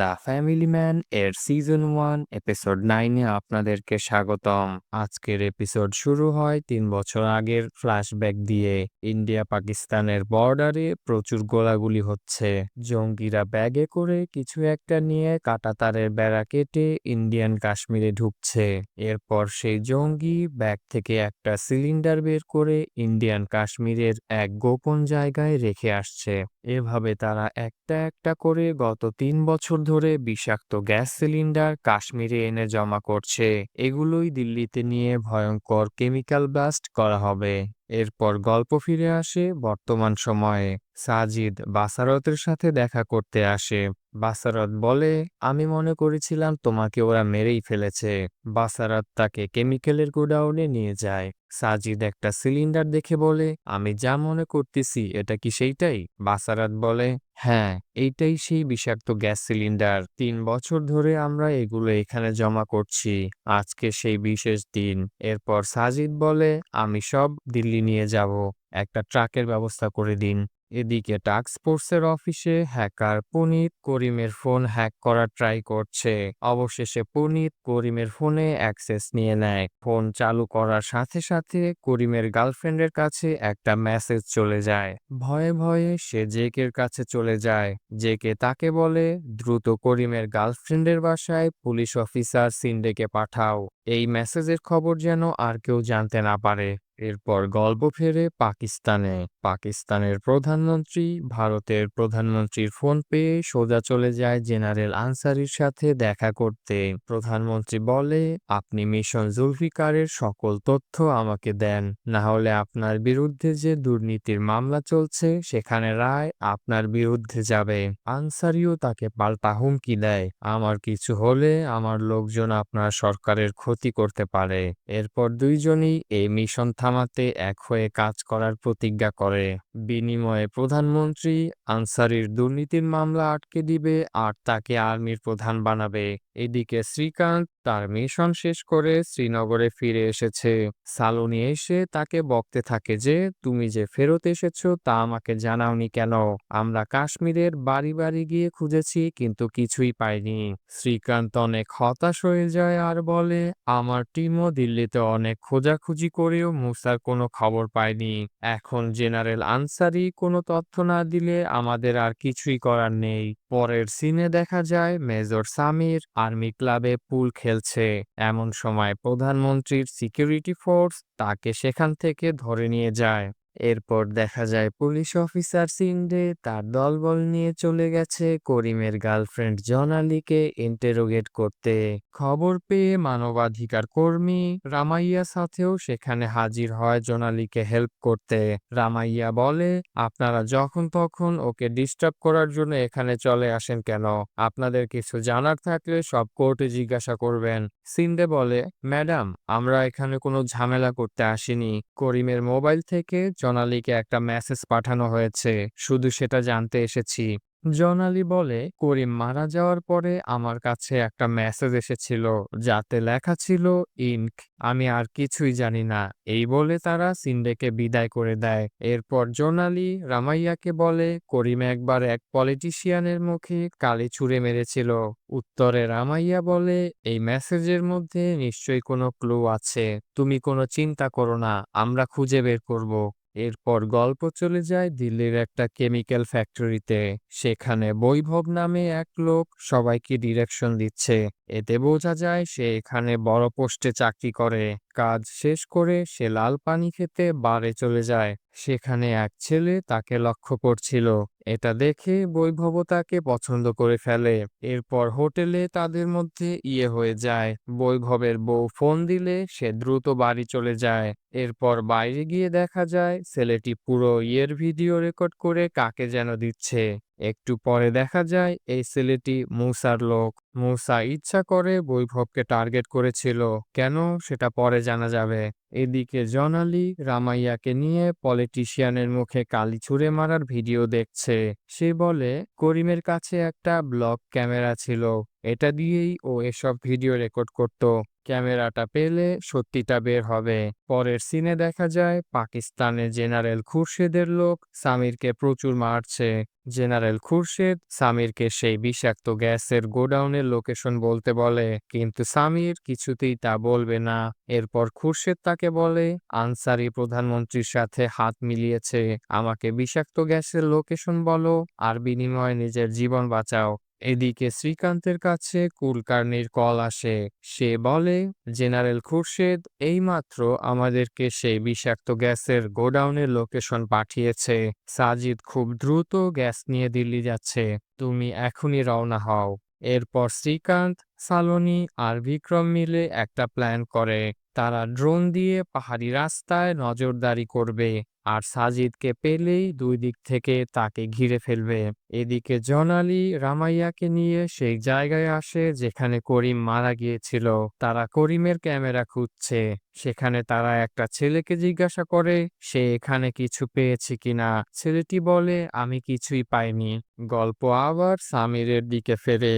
The family man এর season 1 episode 9 এ আপনাদেরকে স্বাগতম। আজকের এপিসোড শুরু হয় ৩ বছর আগের ফ্ল্যাশব্যাক দিয়ে। ইন্ডিয়া পাকিস্তানের বর্ডারে প্রচুর গোলাগুলি হচ্ছে। জঙ্গিরা ব্যাগে করে কিছু একটা নিয়ে কাঁটাতারের বেড়া কেটে ইন্ডিয়ান কাশ্মীরে ঢুকছে। এরপর সেই জঙ্গি ব্যাগ থেকে একটা সিলিন্ডার বের করে ইন্ডিয়ান কাশ্মীরের এক গোপন জায়গায় রেখে আসছে। এভাবে তারা একটা একটা করে গত ৩ বছর ধরে বিষাক্ত গ্যাস সিলিন্ডার কাশ্মীরে এনে জমা করছে। এগুলোই দিল্লিতে নিয়ে ভয়ঙ্কর কেমিক্যাল ব্লাস্ট করা হবে। এরপর গল্প ফিরে আসে বর্তমান সময়ে। সাজিদ বাসারতের সাথে দেখা করতে আসে। বাসারত বলে, আমি মনে করেছিলাম তোমাকে ওরা মেরেই ফেলেছে। বাসারত তাকে কেমিক্যালের গোডাউনে নিয়ে যায়। সাজিদ একটা সিলিন্ডার দেখে বলে, আমি যা মনে করতেছি এটা কি সেইটাই? বাসারাত বলে, হ্যাঁ, এইটাই সেই বিষাক্ত গ্যাস সিলিন্ডার। ৩ বছর ধরে আমরা এগুলো এখানে জমা করছি। আজকে সেই বিশেষ দিন। এরপর সাজিদ বলে, আমি সব দিল্লি নিয়ে যাব। একটা ট্রাকের ব্যবস্থা করে দিন। এদিকে টাস্ক ফোর্সের অফিসে হ্যাকার পুনিত করিমের ফোন হ্যাক করার ট্রাই করছে। অবশেষে পুনিত করিমের ফোনে অ্যাক্সেস নিয়ে নেয়। ফোন চালু করার সাথে সাথে করিমের গার্লফ্রেন্ডের কাছে একটা মেসেজ চলে যায়। ভয়ে ভয়ে সে জেকের কাছে চলে যায়। জেকে তাকে বলে, দ্রুত করিমের গার্লফ্রেন্ডের বাসায় পুলিশ অফিসার সিন্ডেকে পাঠাও। এই মেসেজের খবর যেন আর কেউ জানতে না পারে। এরপর গল্প ফেরে পাকিস্তানে। পাকিস্তানের প্রধানমন্ত্রী ভারতের প্রধানমন্ত্রীর ফোন পেয়ে সোজা চলে যায় জেনারেল আনসারির সাথে দেখা করতে। প্রধানমন্ত্রী বলে, আপনি মিশন জুলফিকারের সকল তথ্য আমাকে দেন, না হলে আপনার বিরুদ্ধে যে দুর্নীতির মামলা চলছে সেখানে রায় আপনার বিরুদ্ধে যাবে। আনসারিও তাকে পাল্টা হুমকি দেয়, আমার কিছু হলে আমার লোকজন আপনার সরকারের ক্ষতি করতে পারে। এরপর দুইজনই এই মিশন থামাতে এক হয়ে কাজ করার প্রতিজ্ঞা করে। বিনিময়ে প্রধানমন্ত্রী আনসারির দুর্নীতির মামলা আটকে দিবে আর তাকে আর্মির প্রধান বানাবে। এদিকে শ্রীকান্ত তার মিশন শেষ করে শ্রীনগরে ফিরে এসেছে। সালুনি এসে তাকে বকতে থাকে যে, তুমি যে ফেরত এসেছো তা আমাকে জানাওনি কেন? আমরা কাশ্মীরের বাড়ি বাড়ি গিয়ে খুঁজেছি কিন্তু কিছুই পাইনি। শ্রীকান্ত অনেক হতাশ হয়ে যায় আর বলে, আমার টিমও দিল্লিতে অনেক খোঁজাখুঁজি করেও মুসার কোনো খবর পায়নি। এখন জেনারেল আনসারি কোনো তথ্য না দিলে আমাদের আর কিছুই করার নেই। পরের সিনে দেখা যায় মেজর সামির আর্মি ক্লাবে পুল খেলছে। এমন সময় প্রধানমন্ত্রীর সিকিউরিটি ফোর্স তাকে সেখান থেকে ধরে নিয়ে যায়। এরপর দেখা যায় পুলিশ অফিসার সিন্ডে তার দলবল নিয়ে চলে গেছে করিমের গার্লফ্রেন্ড জনালিকে ইন্টেরোগেট করতে। খবর পেয়ে মানবাধিকার কর্মী রামাইয়া সাথেও সেখানে হাজির হয় জোনালিকে হেল্প করতে। রামাইয়া বলে, আপনারা যখন তখন ওকে ডিস্টার্ব করার জন্য এখানে চলে আসেন কেন? আপনাদের কিছু জানার থাকলে সব কোর্টে জিজ্ঞাসা করবেন। সিন্ডে বলে, ম্যাডাম, আমরা এখানে কোনো ঝামেলা করতে আসিনি। করিমের মোবাইল থেকে জোনালিকে একটা মেসেজ পাঠানো হয়েছে, শুধু সেটা জানতে এসেছি। জোনালি বলে, করিম মারা যাওয়ার পরে আমার কাছে একটা মেসেজ এসেছিল যাতে লেখা ছিল ইনক, আমি আর কিছুই জানি না। এই বলে তারা সিন্ডেকে বিদায় করে দেয়। এরপর জোনালি রামাইয়াকে বলে, করিম একবার এক পলিটিশিয়ানের মুখে কালি ছুঁড়ে মেরেছিল। উত্তরে রামাইয়া বলে, এই মেসেজের মধ্যে নিশ্চয়ই কোনো ক্লু আছে, তুমি কোনো চিন্তা করো না, আমরা খুঁজে বের করব। এরপর গল্প চলে যায় দিল্লির একটা কেমিক্যাল ফ্যাক্টরিতে। সেখানে বৈভব নামে এক লোক সবাইকে ডিরেকশন দিচ্ছে। এতে বোঝা যায় সে এখানে বড় পোস্টে চাকরি করে। কাজ শেষ করে সে লাল পানি খেতে বারে চলে যায়। সেখানে এক ছেলে তাকে লক্ষ্য করছিল। এটা দেখে বৈভব তাকে পছন্দ করে ফেলে। এরপর হোটেলে তাদের মধ্যে হয়ে যায়। বৈভবের বউ ফোন দিলে সে দ্রুত বাড়ি চলে যায়। এরপর বাইরে গিয়ে দেখা যায় ছেলেটি পুরো ভিডিও রেকর্ড করে কাকে যেন দিচ্ছে। একটু পরে দেখা যায় এই ছেলেটি মূসার লোক। মূসা ইচ্ছা করে বৈভবকে টার্গেট করেছিল, কেন সেটা পরে জানা যাবে। এদিকে জনালি রামাইয়াকে নিয়ে পলিটিশিয়ানের মুখে কালি ছুঁড়ে মারার ভিডিও দেখছে। সে বলে করিমের কাছে একটা ব্লক ক্যামেরা ছিল, এটা দিয়েই ও এসব ভিডিও রেকর্ড করত। ক্যামেরাটা পেলে সত্যিটা বের হবে। পরের সিনে দেখা যায় পাকিস্তানের জেনারেল খুরশেদের লোক সামিরকে প্রচুর মারছে। জেনারেল খুরশেদ সামিরকে সেই বিষাক্ত গ্যাসের গোডাউনের লোকেশন বলতে বলে, কিন্তু সামির কিছুতেই তা বলবে না। এরপর খুরশেদ তাকে বলে আনসারি প্রধানমন্ত্রীর সাথে হাত মিলিয়েছে, আমাকে বিষাক্ত গ্যাসের লোকেশন বলো আর বিনিময়ে নিজের জীবন বাঁচাও। এদিকে শ্রীকান্তের কাছে কুলকার্নির কল আসে। সে বলে জেনারেল খুরশেদ এইমাত্র আমাদেরকে সেই বিষাক্ত গ্যাসের গোডাউনের লোকেশন পাঠিয়েছে। সাজিদ খুব দ্রুত গ্যাস নিয়ে দিল্লি যাচ্ছে, তুমি এখনই রওনা হও। এরপর শ্রীকান্ত, সালোনি আর বিক্রম মিলে একটা প্ল্যান করে। তারা ড্রোন দিয়ে পাহাড়ি রাস্তায় নজরদারি করবে আর সাজিদকে পেলেই দুই দিক থেকে তাকে ঘিরে ফেলবে। এদিকে জনালি রামাইয়াকে নিয়ে সেই জায়গায় আসে যেখানে করিম মারা গিয়েছিল। তারা করিমের ক্যামেরা খুঁজছে। সেখানে তারা একটা ছেলেকে জিজ্ঞাসা করে সে এখানে কিছু পেয়েছে কিনা। ছেলেটি বলে আমি কিছুই পাইনি। গল্প আবার সামিরের দিকে ফেরে।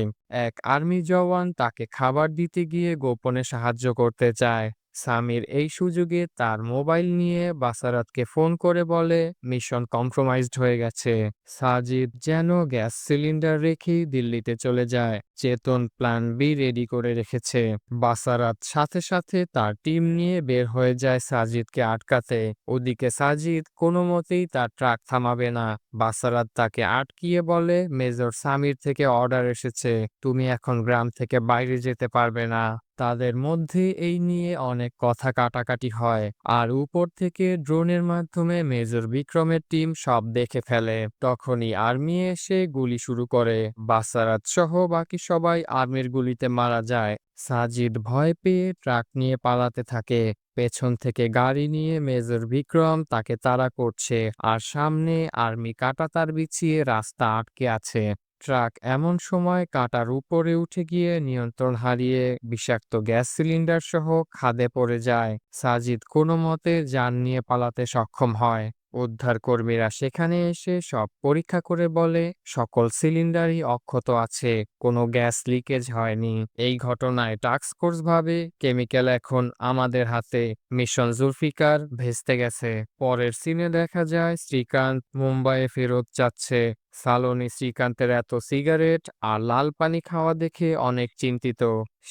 এক আর্মি জওয়ান তাকে খাবার দিতে গিয়ে গোপনে সাহায্য করতে চায়। সামির এই সুযোগে তার মোবাইল নিয়ে বাসারাতকে ফোন করে বলে মিশন কম্প্রোমাইজড হয়ে গেছে। সাজিদ যেন গ্যাস সিলিন্ডার রেখেই দিল্লিতে চলে যায়। চেতন প্ল্যান বি রেডি করে রেখেছে। বাসারাত সাথে সাথে তার টিম নিয়ে বের হয়ে যায় সাজিদকে আটকাতে। ওদিকে সাজিদ কোনো মতেই তার ট্রাক থামাবে না। বাসারাত তাকে আটকিয়ে বলে মেজর সামির থেকে অর্ডার এসেছে, তুমি এখন গ্রাম থেকে বাইরে যেতে পারবে না। তাদের মধ্যে এই নিয়ে অনেক কথা কাটাকাটি হয় আর উপর থেকে ড্রোনের মাধ্যমে মেজর বিক্রমের টিম সব দেখে ফেলে। তখনই আর্মি এসে গুলি শুরু করে। বাসারাত সহ বাকি সবাই আর্মির গুলিতে মারা যায়। সাজিদ ভয় পেয়ে ট্রাক নিয়ে পালাতে থাকে। পেছন থেকে গাড়ি নিয়ে মেজর বিক্রম তাকে তাড়া করছে আর সামনে আর্মি কাঁটাতার বিছিয়ে রাস্তা আটকে আছে। ট্রাক এমন সময় কাঁটার উপরে উঠে গিয়ে নিয়ন্ত্রণ হারিয়ে বিষাক্ত গ্যাস সিলিন্ডার সহ খাদে পড়ে যায়। সাজিদ কোনো মতে যান নিয়ে পালাতে সক্ষম হয়। উদ্ধার কর্মীরা সেখানে এসে সব পরীক্ষা করে বলে সকল সিলিন্ডারই অক্ষত আছে, কোনো গ্যাস লিকেজ হয়নি। এই ঘটনায় টাস্ক ফোর্স ভাবে কেমিক্যাল এখন আমাদের হাতে। মিশন জুলফিকার ভেস্তে গেছে। পরের সিনে দেখা যায় শ্রীকান্ত মুম্বাইয়ে ফেরত যাচ্ছে। সালোনি শ্রীকান্তের এত সিগারেট আর লাল পানি খাওয়া দেখে অনেক চিন্তিত।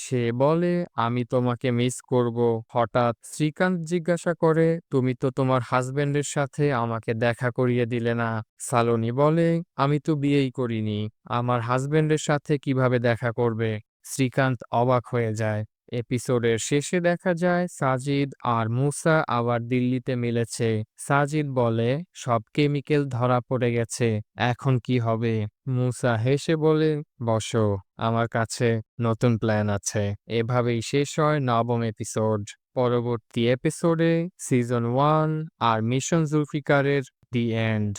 সে বলে আমি তোমাকে মিস করব। হঠাৎ শ্রীকান্ত জিজ্ঞাসা করে তুমি তো তোমার হাজবেন্ডের সাথে আমাকে দেখা করিয়ে দিলে না। সালোনি বলে আমি তো বিয়েই করিনি, আমার হাজবেন্ডের সাথে কিভাবে দেখা করবে। শ্রীকান্ত অবাক হয়ে যায়। এপিসোডের শেষে দেখা যায় সাজিদ আর মুসা আবার দিল্লিতে মিলেছে। সাজিদ বলে সব কেমিক্যাল ধরা পড়ে গেছে, এখন কি হবে। মুসা হেসে বলে বসো, আমার কাছে নতুন প্ল্যান আছে। এভাবেই শেষ হয় নবম এপিসোড। পরবর্তী এপিসোডে সিজন 1 আর মিশন জুলফিকারের দি এন্ড।